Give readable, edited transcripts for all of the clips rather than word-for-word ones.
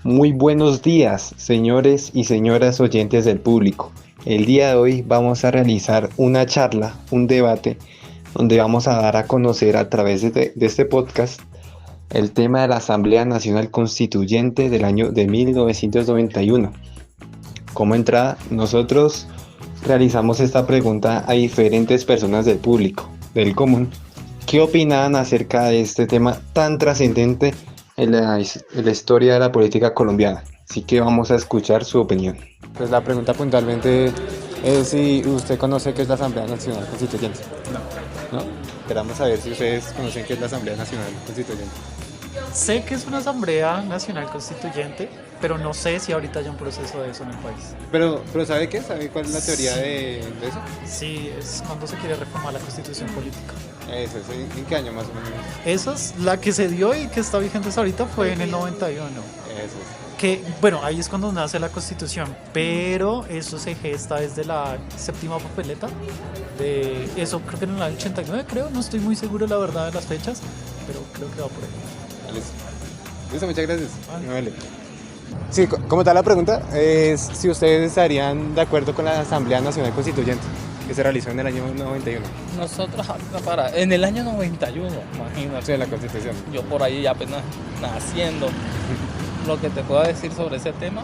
Muy buenos días, señores y señoras oyentes del público. El día de hoy vamos a realizar una charla, un debate, donde vamos a dar a conocer a través de este podcast el tema de la Asamblea Nacional Constituyente del año de 1991. Como entrada, nosotros realizamos esta pregunta a diferentes personas del público, del común, ¿qué opinaban acerca de este tema tan trascendente en la historia de la política colombiana? Así que vamos a escuchar su opinión. Pues la pregunta puntualmente es si usted conoce qué es la Asamblea Nacional Constituyente. ¿No? Esperamos a ver si ustedes conocen qué es la Asamblea Nacional Constituyente. Sé que es una Asamblea Nacional Constituyente, pero no sé si ahorita hay un proceso de eso en el país. Pero ¿sabe qué? ¿Sabe cuál es la teoría de eso? Sí, es cuando se quiere reformar la Constitución política. Eso, ¿en qué año más o menos? Esa es la que se dio y que está vigente hasta ahorita, fue en el 91. Eso es. Que, bueno, ahí es cuando nace la Constitución, pero eso se gesta desde la séptima papeleta. De eso creo que en el año 89, creo, no estoy muy seguro la verdad de las fechas, pero creo que va por ahí. Listo, muchas gracias. Vale. Sí, como tal la pregunta es si ustedes estarían de acuerdo con la Asamblea Nacional Constituyente que se realizó en el año 91. Nosotros en el año 91, imagínate. Sí, en la Constitución. Yo por ahí apenas naciendo. Lo que te pueda decir sobre ese tema,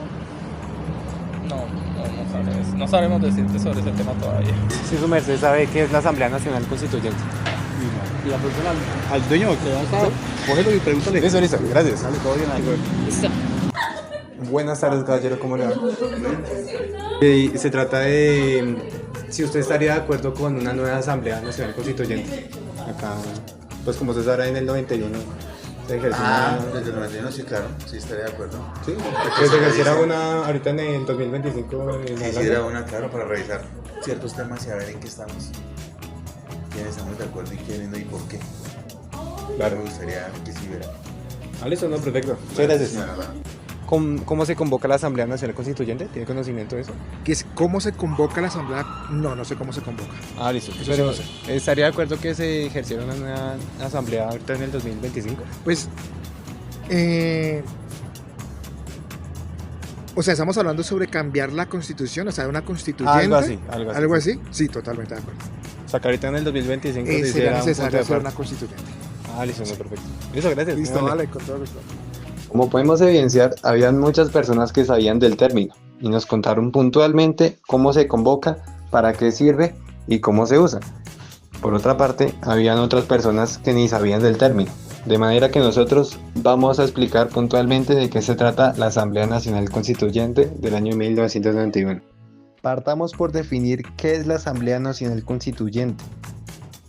no sabemos decirte sobre ese tema todavía. Si su merced sabe qué es la Asamblea Nacional Constituyente. Y la persona al dueño que va a estar, cógelo y pregúntale. Listo, gracias. Dale, todo bien ahí. Listo. Buenas tardes, caballero, ¿cómo le va? Se trata de si usted estaría de acuerdo con una nueva Asamblea Nacional Constituyente. Acá, pues como se sabrá, en el 91 se ejerció desde el 91, sí, claro, sí estaría de acuerdo. Sí, que se ejerciera una ahorita en el 2025. Sí, era una, claro, para revisar ciertos temas y a ver en qué estamos. Quiénes estamos de acuerdo y quiénes no y por qué. Claro. Me gustaría que sí hubiera. Listo, no, perfecto. Muchas gracias. ¿Cómo se convoca la Asamblea Nacional Constituyente? ¿Tiene conocimiento de eso? ¿Cómo se convoca la asamblea? No sé cómo se convoca. Listo. Eso Pero, sí no sé. ¿estaría de acuerdo que se ejerciera una nueva asamblea ahorita en el 2025? Pues, o sea, estamos hablando sobre cambiar la constitución, o sea, una constituyente. Algo así. Sí, totalmente de acuerdo. O sea, que ahorita en el 2025 se Sería hiciera un punto necesario de hacer aparte. una constituyente. Listo, no, perfecto. Listo, gracias. Listo, vale, con todo gusto. Como podemos evidenciar, habían muchas personas que sabían del término y nos contaron puntualmente cómo se convoca, para qué sirve y cómo se usa. Por otra parte, habían otras personas que ni sabían del término, de manera que nosotros vamos a explicar puntualmente de qué se trata la Asamblea Nacional Constituyente del año 1991. Partamos por definir qué es la Asamblea Nacional Constituyente.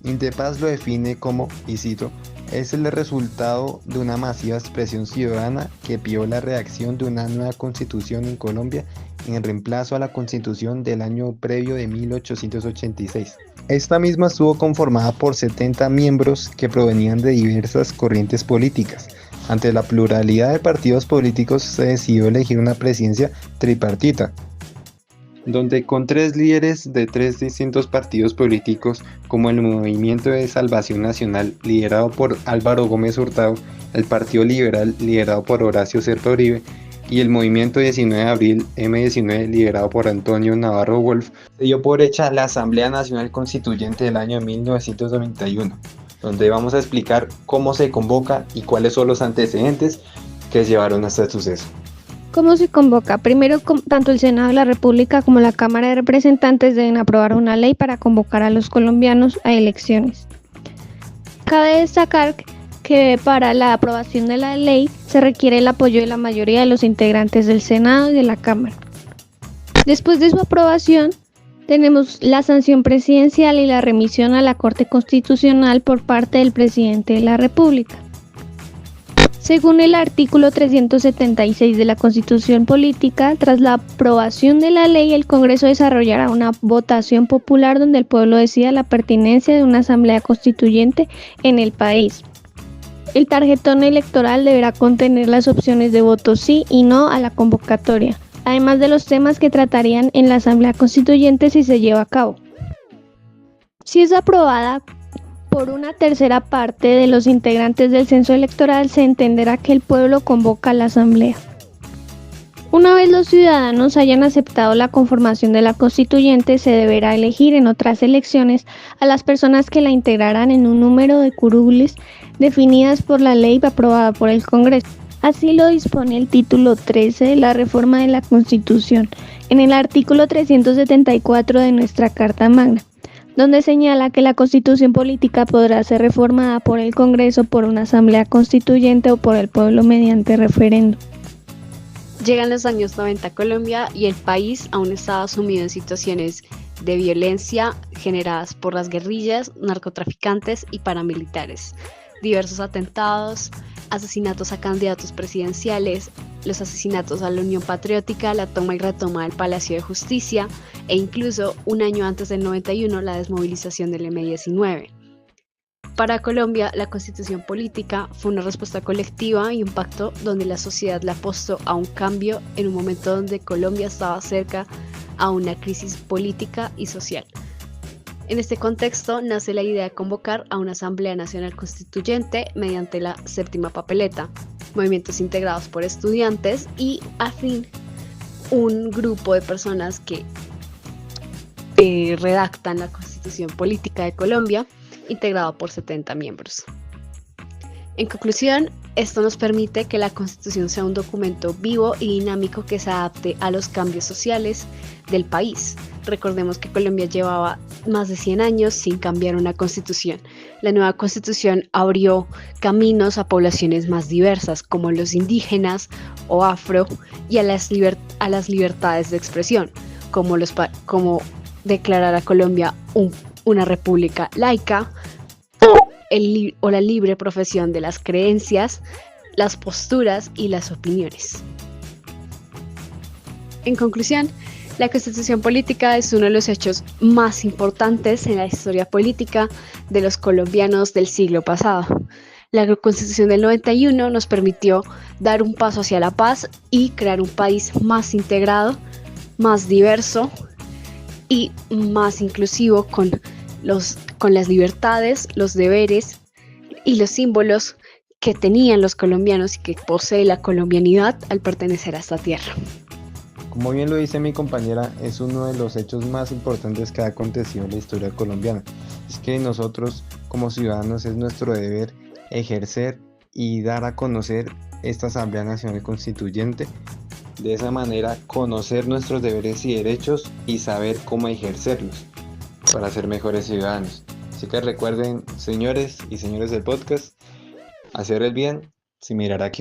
Indepaz lo define como, y cito, es el resultado de una masiva expresión ciudadana que pidió la redacción de una nueva constitución en Colombia en reemplazo a la constitución del año previo de 1886. Esta misma estuvo conformada por 70 miembros que provenían de diversas corrientes políticas. Ante la pluralidad de partidos políticos se decidió elegir una presidencia tripartita, donde con 3 líderes de 3 distintos partidos políticos, como el Movimiento de Salvación Nacional, liderado por Álvaro Gómez Hurtado, el Partido Liberal, liderado por Horacio Serpa Uribe, y el Movimiento 19 de Abril, M19, liderado por Antonio Navarro Wolf, se dio por hecha la Asamblea Nacional Constituyente del año 1991, donde vamos a explicar cómo se convoca y cuáles son los antecedentes que llevaron hasta el suceso. ¿Cómo se convoca? Primero, tanto el Senado de la República como la Cámara de Representantes deben aprobar una ley para convocar a los colombianos a elecciones. Cabe destacar que para la aprobación de la ley se requiere el apoyo de la mayoría de los integrantes del Senado y de la Cámara. Después de su aprobación, tenemos la sanción presidencial y la remisión a la Corte Constitucional por parte del Presidente de la República. Según el artículo 376 de la Constitución Política, tras la aprobación de la ley, el Congreso desarrollará una votación popular donde el pueblo decida la pertinencia de una asamblea constituyente en el país. El tarjetón electoral deberá contener las opciones de voto sí y no a la convocatoria, además de los temas que tratarían en la asamblea constituyente si se lleva a cabo. Si es aprobada por una tercera parte de los integrantes del censo electoral, se entenderá que el pueblo convoca a la asamblea. Una vez los ciudadanos hayan aceptado la conformación de la constituyente, se deberá elegir en otras elecciones a las personas que la integrarán en un número de curules definidas por la ley aprobada por el Congreso. Así lo dispone el título 13 de la reforma de la Constitución, en el artículo 374 de nuestra Carta Magna, donde señala que la Constitución política podrá ser reformada por el Congreso, por una asamblea constituyente o por el pueblo mediante referéndum. Llegan los años 90 a Colombia y el país aún estaba sumido en situaciones de violencia generadas por las guerrillas, narcotraficantes y paramilitares. Diversos atentados, asesinatos a candidatos presidenciales, los asesinatos a la Unión Patriótica, la toma y retoma del Palacio de Justicia e incluso un año antes del 91 la desmovilización del M-19. Para Colombia, la constitución política fue una respuesta colectiva y un pacto donde la sociedad le apostó a un cambio en un momento donde Colombia estaba cerca a una crisis política y social. En este contexto nace la idea de convocar a una Asamblea Nacional Constituyente mediante la séptima papeleta, movimientos integrados por estudiantes y, al fin, un grupo de personas que redactan la Constitución Política de Colombia, integrado por 70 miembros. En conclusión, esto nos permite que la Constitución sea un documento vivo y dinámico que se adapte a los cambios sociales del país. Recordemos que Colombia llevaba más de 100 años sin cambiar una constitución. La nueva constitución abrió caminos a poblaciones más diversas, como los indígenas o afro, y a las libertades de expresión, como declarar a Colombia una república laica o la libre profesión de las creencias, las posturas y las opiniones. En conclusión, la Constitución política es uno de los hechos más importantes en la historia política de los colombianos del siglo pasado. La Constitución del 91 nos permitió dar un paso hacia la paz y crear un país más integrado, más diverso y más inclusivo con las libertades, los deberes y los símbolos que tenían los colombianos y que posee la colombianidad al pertenecer a esta tierra. Como bien lo dice mi compañera, es uno de los hechos más importantes que ha acontecido en la historia colombiana. Es que nosotros como ciudadanos es nuestro deber ejercer y dar a conocer esta Asamblea Nacional Constituyente. De esa manera conocer nuestros deberes y derechos y saber cómo ejercerlos para ser mejores ciudadanos. Así que recuerden, señores y señores del podcast, hacer el bien sin mirar a quién.